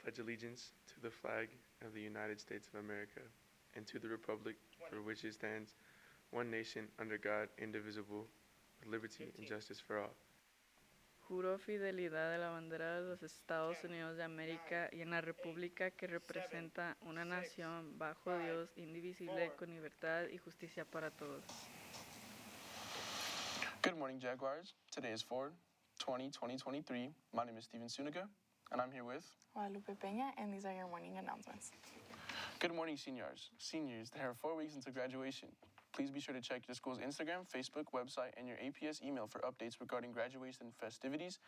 pledge allegiance to the flag of the United States of America and to the republic for which it stands, one nation under God, indivisible, with liberty and justice for all. Juro fidelidad a la bandera de los Estados Unidos de América y en la república que representa una nación bajo Dios, indivisible, con libertad y justicia para todos. Good morning, Jaguars. Today is 4/20/2023. My name is Steven Sunica, and I'm here with Guadalupe Peña, and these are your morning announcements. Good morning, seniors. Seniors, there are 4 weeks until graduation. Please be sure to check your school's Instagram, Facebook, website, and your APS email for updates regarding graduation festivities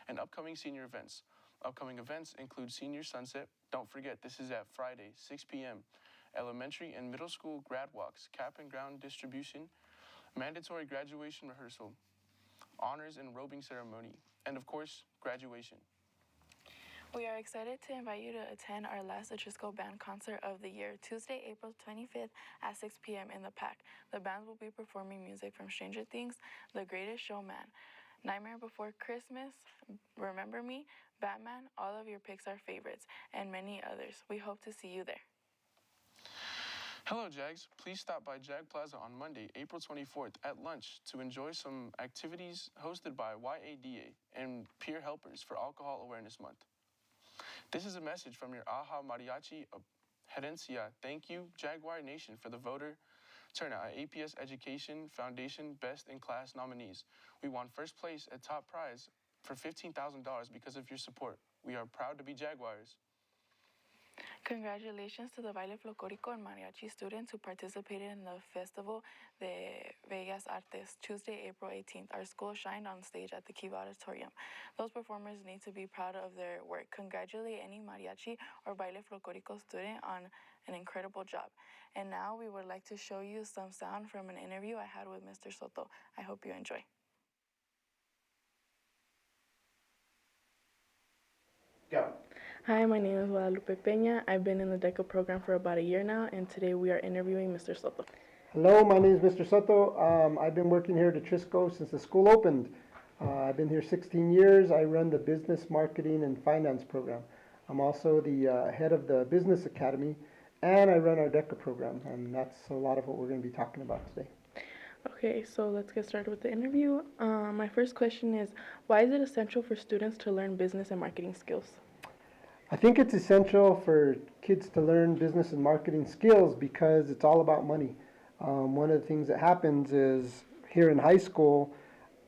and upcoming senior events. Upcoming events include Senior Sunset. Don't forget, this is at Friday, 6 p.m. Elementary and middle school grad walks, cap and gown distribution, mandatory graduation rehearsal, honors and robing ceremony, and of course, graduation. We are excited to invite you to attend our last Atrisco Band concert of the year, Tuesday, April 25th at 6 p.m. in the PAC. The bands will be performing music from Stranger Things, The Greatest Showman, Nightmare Before Christmas, Remember Me, Batman, All of Your Pixar favorites, and many others. We hope to see you there. Hello, Jags. Please stop by Jag Plaza on Monday, April 24th at lunch to enjoy some activities hosted by YADA and peer helpers for Alcohol Awareness Month. This is a message from your AHA Mariachi Herencia. Thank you, Jaguar Nation, for the voter turnout at APS Education Foundation Best in Class nominees. We won first place at top prize for $15,000 because of your support. We are proud to be Jaguars. Congratulations to the Baile Folclórico and Mariachi students who participated in the Festival de Bellas Artes, Tuesday, April 18th. Our school shined on stage at the Kiva Auditorium. Those performers need to be proud of their work. Congratulate any Mariachi or Baile Folclórico student on an incredible job. And now we would like to show you some sound from an interview I had with Mr. Soto. I hope you enjoy. Go. Hi, my name is Guadalupe Peña. I've been in the DECA program for about a year now, and today we are interviewing Mr. Soto. Hello, my name is Mr. Soto. I've been working here at Atrisco since the school opened. I've been here 16 years. I run the Business Marketing and Finance program. I'm also the head of the Business Academy, and I run our DECA program, and that's a lot of what we're going to be talking about today. Okay, so let's get started with the interview. My first question is, why is it essential for students to learn business and marketing skills? I think it's essential for kids to learn business and marketing skills because it's all about money. One of the things that happens is here in high school,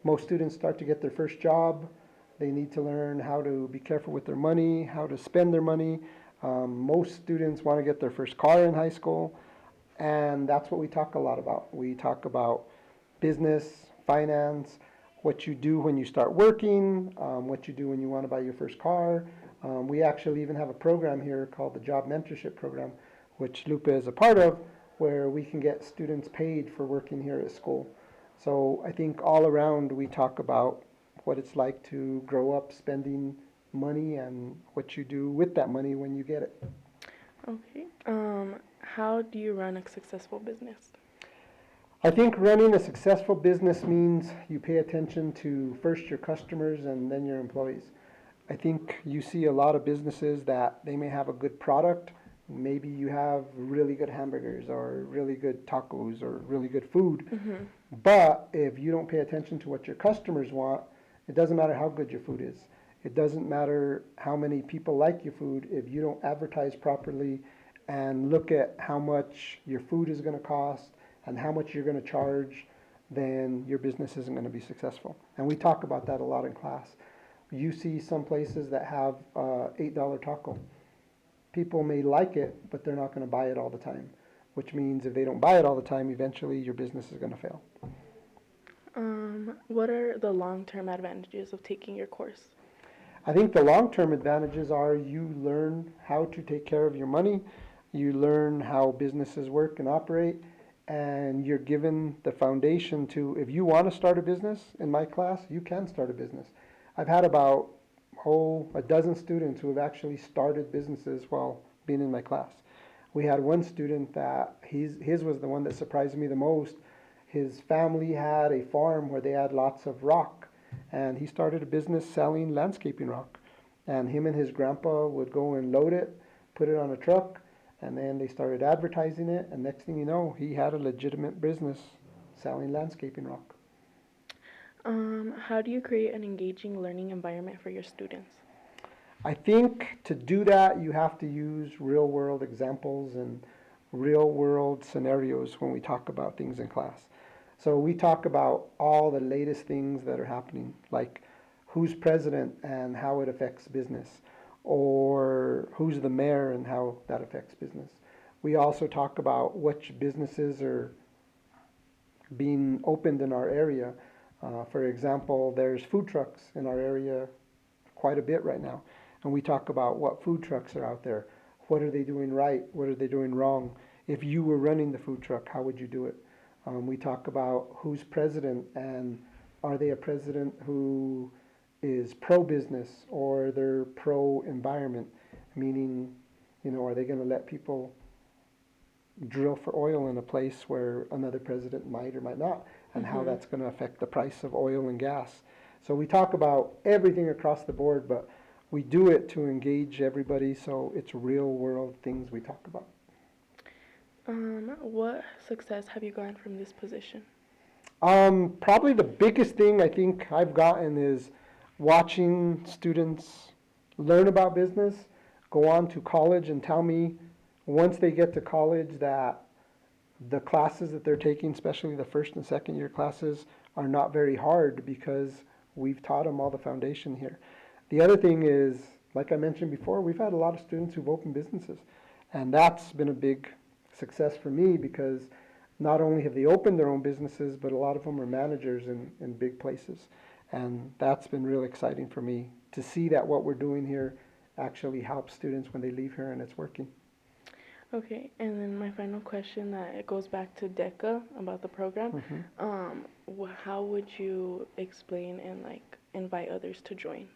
most students start to get their first job. They need to learn how to be careful with their money, how to spend their money. Most students want to get their first car in high school, and that's what we talk a lot about. We talk about business, finance, what you do when you start working, what you do when you want to buy your first car. We actually even have a program here called the Job Mentorship Program, which Lupe is a part of, where we can get students paid for working here at school. So I think all around we talk about what it's like to grow up spending money and what you do with that money when you get it. Okay. How do you run a successful business? I think running a successful business means you pay attention to first your customers and then your employees. I think you see a lot of businesses that they may have a good product. Maybe you have really good hamburgers or really good tacos or really good food. Mm-hmm. But if you don't pay attention to what your customers want, it doesn't matter how good your food is. It doesn't matter how many people like your food. If you don't advertise properly and look at how much your food is going to cost and how much you're going to charge, then your business isn't going to be successful. And we talk about that a lot in class. You see some places that have $8 taco. People may like it, but they're not going to buy it all the time, which means if they don't buy it all the time, eventually your business is going to fail. What are the long-term advantages of taking your course? I think the long-term advantages are you learn how to take care of your money, you learn how businesses work and operate, and you're given the foundation to, if you want to start a business in my class, you can start a business. I've had about, a dozen students who have actually started businesses while being in my class. We had one student that his was the one that surprised me the most. His family had a farm where they had lots of rock, and he started a business selling landscaping rock. And him and his grandpa would go and load it, put it on a truck, and then they started advertising it. And next thing you know, he had a legitimate business selling landscaping rock. How do you create an engaging learning environment for your students? I think to do that, you have to use real world examples and real world scenarios when we talk about things in class. So we talk about all the latest things that are happening, like who's president and how it affects business, or who's the mayor and how that affects business. We also talk about which businesses are being opened in our area. For example, there's food trucks in our area quite a bit right now. And we talk about what food trucks are out there. What are they doing right? What are they doing wrong? If you were running the food truck, how would you do it? We talk about who's president and are they a president who is pro-business or they're pro-environment, meaning, are they going to let people drill for oil in a place where another president might or might not, and how that's going to affect the price of oil and gas. So we talk about everything across the board, but we do it to engage everybody, so it's real world things we talk about. What success have you gotten from this position? Probably the biggest thing I think I've gotten is watching students learn about business, go on to college, and tell me once they get to college that the classes that they're taking, especially the first and second year classes, are not very hard because we've taught them all the foundation here. The other thing is, like I mentioned before, we've had a lot of students who've opened businesses. And that's been a big success for me because not only have they opened their own businesses, but a lot of them are managers in big places. And that's been really exciting for me to see that what we're doing here actually helps students when they leave here and it's working. Okay, and then my final question that it goes back to DECA about the program. How would you explain and invite others to join?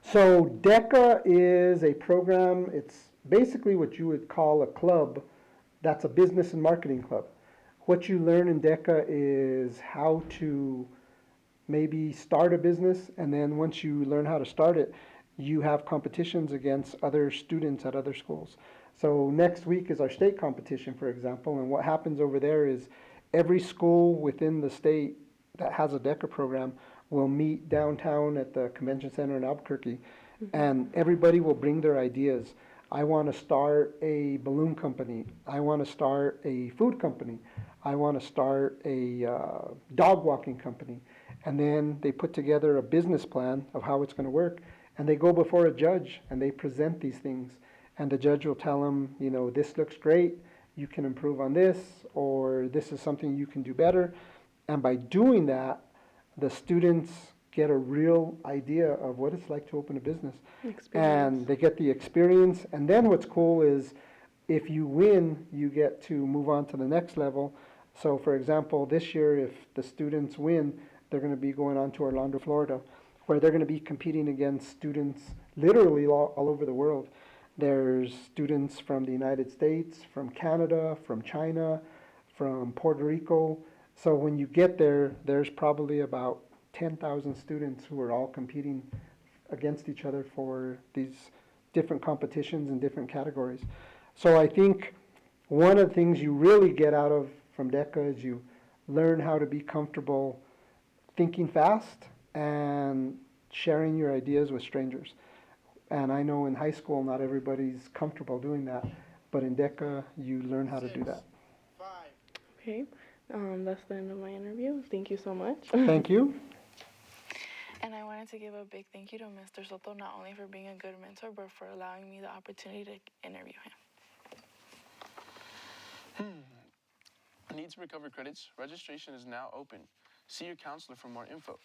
So DECA is a program, it's basically what you would call a club that's a business and marketing club. What you learn in DECA is how to maybe start a business, and then once you learn how to start it, you have competitions against other students at other schools. So next week is our state competition, for example, and what happens over there is every school within the state that has a DECA program will meet downtown at the convention center in Albuquerque, and everybody will bring their ideas. I want to start a balloon company. I want to start a food company. I want to start a dog walking company. And then they put together a business plan of how it's going to work, and they go before a judge and they present these things. And the judge will tell them, this looks great, you can improve on this, or this is something you can do better. And by doing that, the students get a real idea of what it's like to open a business. And they get the experience. And then what's cool is if you win, you get to move on to the next level. So for example, this year, if the students win, they're going to be going on to Orlando, Florida, where they're going to be competing against students literally all over the world. There's students from the United States, from Canada, from China, from Puerto Rico. So when you get there, there's probably about 10,000 students who are all competing against each other for these different competitions in different categories. So I think one of the things you really get out of from DECA is you learn how to be comfortable thinking fast and sharing your ideas with strangers. And I know in high school not everybody's comfortable doing that, but in DECA you learn how to do that. Okay, that's the end of my interview. Thank you so much. Thank you. And I wanted to give a big thank you to Mr. Soto, not only for being a good mentor, but for allowing me the opportunity to interview him. Need to recover credits? Registration is now open. See your counselor for more info.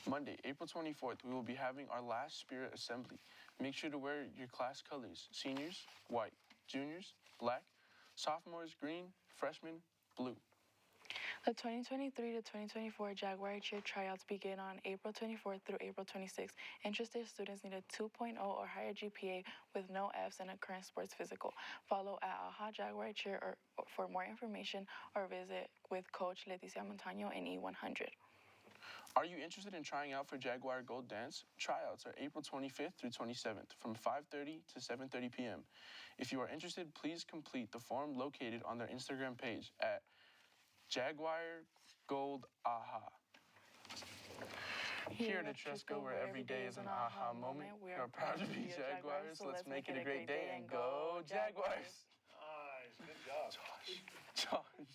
Monday, April 24th, we will be having our last Spirit Assembly. Make sure to wear your class colors. Seniors, white. Juniors, black. Sophomores, green. Freshmen, blue. The 2023 to 2024 Jaguar Cheer tryouts begin on April 24th through April 26th. Interested students need a 2.0 or higher GPA with no Fs and a current sports physical. Follow at AHA Jaguar Cheer for more information or visit with Coach Leticia Montaño in E100. Are you interested in trying out for Jaguar Gold Dance? Tryouts are April 25th through 27th from 5:30 to 7:30 p.m. If you are interested, please complete the form located on their Instagram page at Jaguar Gold Aha. Here at Tresco, where every day is an aha moment, we are proud to be Jaguars, so let's make it a great day and go Jaguars! Nice, good job. Josh.